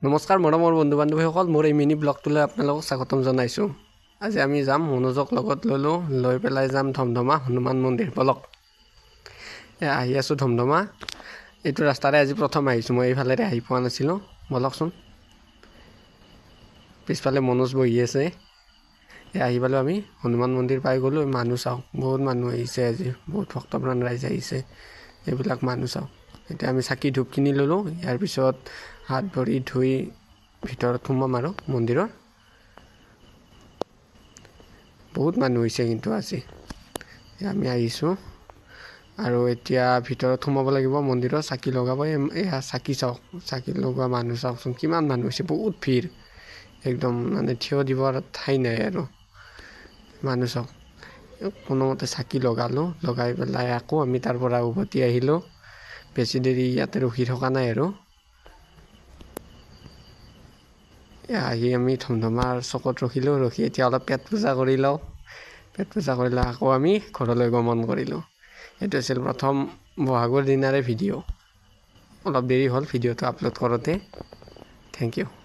নমস্কাৰ মৰমৰ বন্ধু বান্ধৱীসকল, মোৰ এই মিনি ব্লগটোলৈ আপোনালোকক স্বাগতম জনাইছোঁ। আজি আমি যাম, মনোজক লগত লৈ পেলাই যাম ধমধমা হনুমান মন্দিৰ। বলক, আহি আছোঁ ধমধমা। এইটো ৰাস্তাৰে আজি প্ৰথম আহিছোঁ, মই এইফালেৰে আহি পোৱা নাছিলোঁ। বলকচোন, পিছফালে মনোজ বহি আছে। আহি পালোঁ আমি, হনুমান মন্দিৰ পাই গ'লোঁ। মানুহ চাওক, বহুত মানুহ আহিছে আজি, বহুত ভক্তপ্ৰাণ ৰাইজ আহিছে। এইবিলাক মানুহ চাওক। এতিয়া আমি চাকি ধূপ কিনি ল'লোঁ। ইয়াৰ পিছত হাত ভৰি ধুই ভিতৰত সোমাম আৰু মন্দিৰৰ। বহুত মানুহ হৈছে কিন্তু আজি। আমি আহিছোঁ আৰু এতিয়া ভিতৰত সোমাব লাগিব মন্দিৰত, চাকি লগাব। এয়া চাকি চাওক, চাকি লগোৱা মানুহ চাওকচোন, কিমান মানুহ হৈছে, বহুত ভিৰ। একদম মানে থিয় দিবৰ ঠাই নাই আৰু মানুহ চাওক। কোনোমতে চাকি লগালোঁ, লগাই পেলাই আকৌ আমি তাৰ পৰা উভতি আহিলোঁ। বেছি দেৰি ইয়াতে ৰখি থকা নাই আৰু আহি আমি ধমধমাৰ চকত ৰখিলোঁ। ৰখি এতিয়া অলপ পেট পূজা কৰি লওঁ। পেট পূজা কৰিলে আকৌ আমি ঘৰলৈ গমন কৰিলোঁ। এইটো আছিল প্ৰথম বহাগৰ দিনাৰে ভিডিঅ'। অলপ দেৰি হ'ল ভিডিঅ'টো আপলোড কৰোঁতে। Thank U.